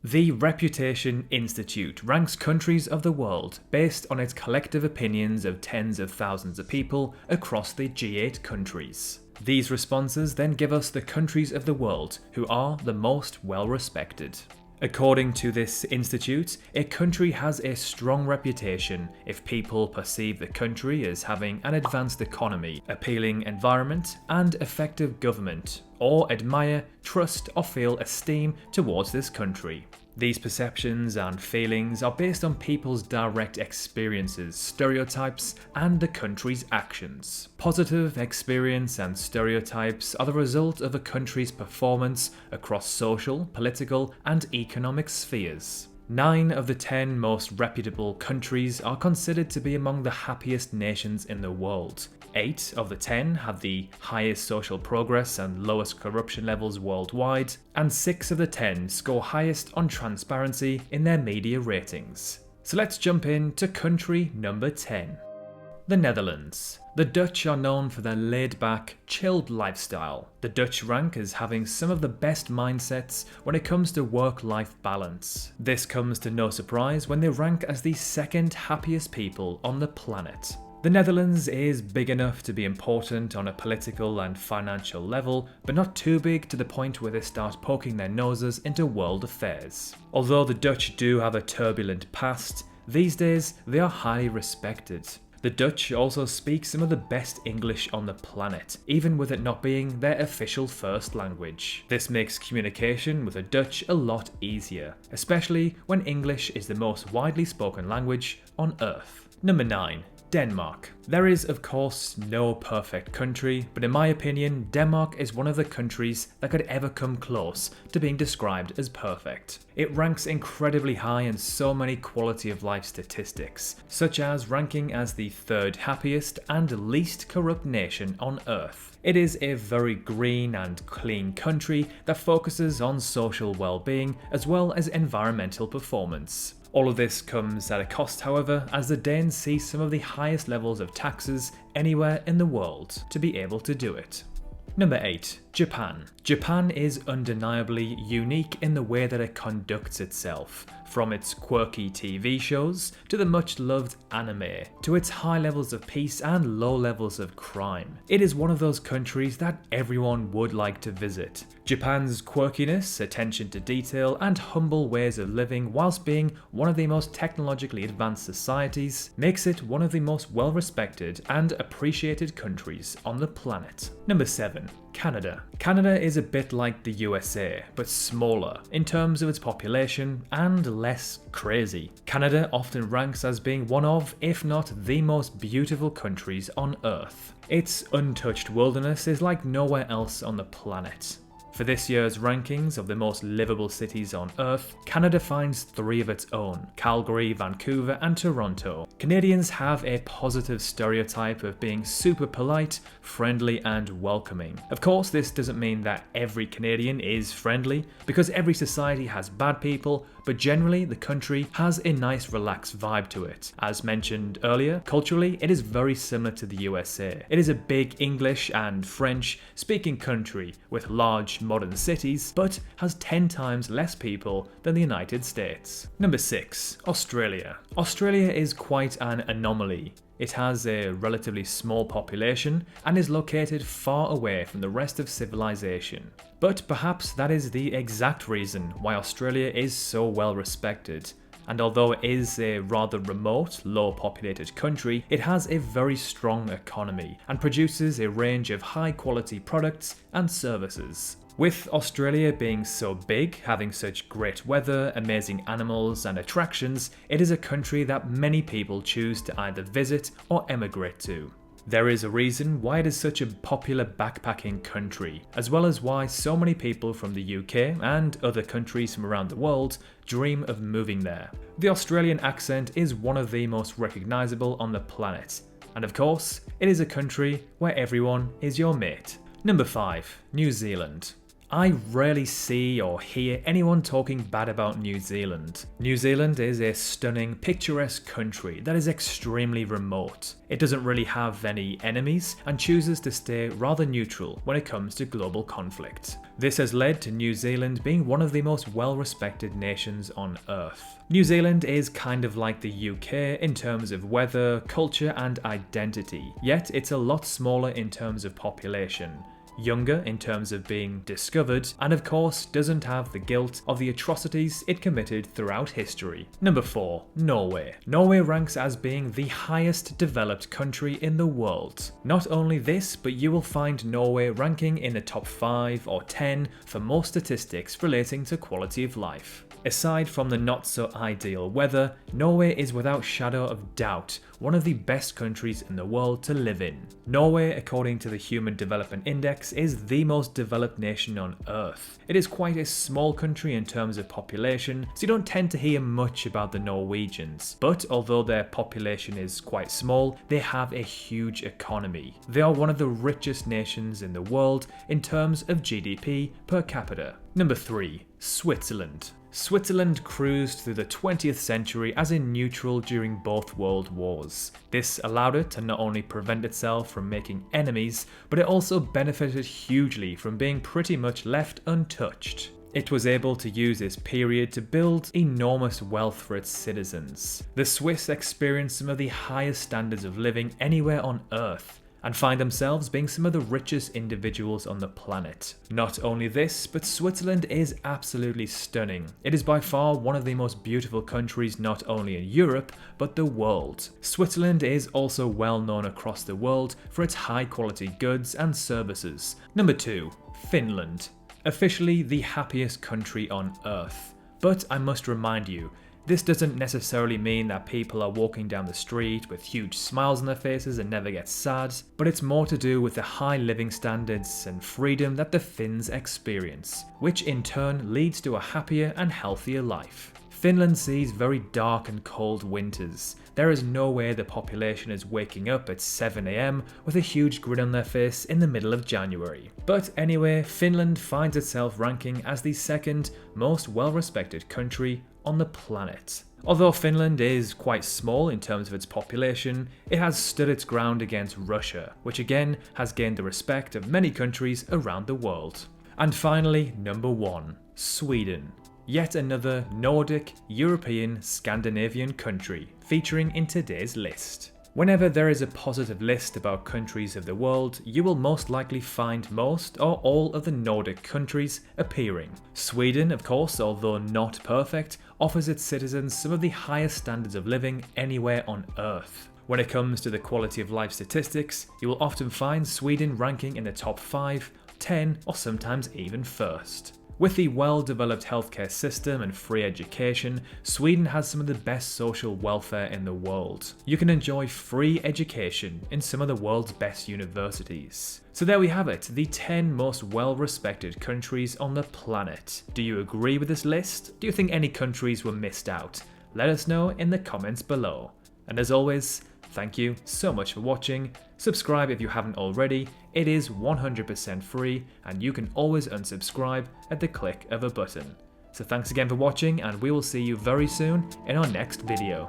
The Reputation Institute ranks countries of the world based on its collective opinions of tens of thousands of people across the G8 countries. These responses then give us the countries of the world who are the most well respected. According to this institute, a country has a strong reputation if people perceive the country as having an advanced economy, appealing environment, and effective government, or admire, trust, or feel esteem towards this country. These perceptions and feelings are based on people's direct experiences, stereotypes, and the country's actions. Positive experience and stereotypes are the result of a country's performance across social, political, and economic spheres. 9 of the 10 most reputable countries are considered to be among the happiest nations in the world. 8 of the 10 have the highest social progress and lowest corruption levels worldwide, and 6 of the 10 score highest on transparency in their media ratings. So let's jump in to country number 10. The Netherlands. The Dutch are known for their laid-back, chilled lifestyle. The Dutch rank as having some of the best mindsets when it comes to work-life balance. This comes to no surprise when they rank as the second happiest people on the planet. The Netherlands is big enough to be important on a political and financial level, but not too big to the point where they start poking their noses into world affairs. Although the Dutch do have a turbulent past, these days they are highly respected. The Dutch also speak some of the best English on the planet, even with it not being their official first language. This makes communication with the Dutch a lot easier, especially when English is the most widely spoken language on Earth. Number 9. Denmark. There is, of course, no perfect country, but in my opinion, Denmark is one of the countries that could ever come close to being described as perfect. It ranks incredibly high in so many quality of life statistics, such as ranking as the 3rd happiest and least corrupt nation on Earth. It is a very green and clean country that focuses on social well-being as well as environmental performance. All of this comes at a cost, however, as the Danes see some of the highest levels of taxes anywhere in the world to be able to do it. Number 8. Japan. Japan is undeniably unique in the way that it conducts itself, from its quirky TV shows to the much loved anime, to its high levels of peace and low levels of crime. It is one of those countries that everyone would like to visit. Japan's quirkiness, attention to detail, and humble ways of living whilst being one of the most technologically advanced societies makes it one of the most well-respected and appreciated countries on the planet. Number 7. Canada. Canada is a bit like the USA, but smaller in terms of its population and less crazy. Canada often ranks as being one of, if not the most beautiful countries on Earth. Its untouched wilderness is like nowhere else on the planet. For this year's rankings of the most livable cities on Earth, Canada finds 3 of its own: Calgary, Vancouver, and Toronto. Canadians have a positive stereotype of being super polite, friendly, and welcoming. Of course, this doesn't mean that every Canadian is friendly, because every society has bad people, but generally the country has a nice relaxed vibe to it. As mentioned earlier, culturally it is very similar to the USA. It is a big English and French speaking country with large modern cities, but has 10 times less people than the United States. Number 6. Australia. Australia is quite an anomaly. It has a relatively small population and is located far away from the rest of civilization. But perhaps that is the exact reason why Australia is so well respected. And although it is a rather remote, low-populated country, it has a very strong economy and produces a range of high-quality products and services. With Australia being so big, having such great weather, amazing animals and attractions, it is a country that many people choose to either visit or emigrate to. There is a reason why it is such a popular backpacking country, as well as why so many people from the UK and other countries from around the world dream of moving there. The Australian accent is one of the most recognisable on the planet, and of course, it is a country where everyone is your mate. Number 5. New Zealand. I rarely see or hear anyone talking bad about New Zealand. New Zealand is a stunning, picturesque country that is extremely remote. It doesn't really have any enemies and chooses to stay rather neutral when it comes to global conflict. This has led to New Zealand being one of the most well-respected nations on Earth. New Zealand is kind of like the UK in terms of weather, culture and identity, yet it's a lot smaller in terms of population, younger in terms of being discovered, and of course doesn't have the guilt of the atrocities it committed throughout history. Number 4. Norway. Norway ranks as being the highest developed country in the world. Not only this, but you will find Norway ranking in the top 5 or 10 for most statistics relating to quality of life. Aside from the not so ideal weather, Norway is without shadow of doubt one of the best countries in the world to live in. Norway, according to the Human Development Index, is the most developed nation on Earth. It is quite a small country in terms of population, so you don't tend to hear much about the Norwegians. But although their population is quite small, they have a huge economy. They are one of the richest nations in the world in terms of GDP per capita. Number 3. Switzerland. Switzerland cruised through the 20th century as a neutral during both world wars. This allowed it to not only prevent itself from making enemies, but it also benefited hugely from being pretty much left untouched. It was able to use this period to build enormous wealth for its citizens. The Swiss experienced some of the highest standards of living anywhere on Earth, and find themselves being some of the richest individuals on the planet. Not only this, but Switzerland is absolutely stunning. It is by far one of the most beautiful countries not only in Europe, but the world. Switzerland is also well known across the world for its high quality goods and services. Number 2. Finland. Officially the happiest country on Earth. But I must remind you, this doesn't necessarily mean that people are walking down the street with huge smiles on their faces and never get sad, but it's more to do with the high living standards and freedom that the Finns experience, which in turn leads to a happier and healthier life. Finland sees very dark and cold winters. There is no way the population is waking up at 7 AM with a huge grin on their face in the middle of January. But anyway, Finland finds itself ranking as the second most well-respected country on the planet. Although Finland is quite small in terms of its population, it has stood its ground against Russia, which again has gained the respect of many countries around the world. And finally, number 1, Sweden. Yet another Nordic, European, Scandinavian country featuring in today's list. Whenever there is a positive list about countries of the world, you will most likely find most or all of the Nordic countries appearing. Sweden, of course, although not perfect, offers its citizens some of the highest standards of living anywhere on Earth. When it comes to the quality of life statistics, you will often find Sweden ranking in the top 5, 10 or sometimes even first. With the well-developed healthcare system and free education, Sweden has some of the best social welfare in the world. You can enjoy free education in some of the world's best universities. So there we have it, the 10 most well-respected countries on the planet. Do you agree with this list? Do you think any countries were missed out? Let us know in the comments below. And as always, thank you so much for watching. Subscribe if you haven't already. It is 100% free and you can always unsubscribe at the click of a button. So thanks again for watching and we will see you very soon in our next video.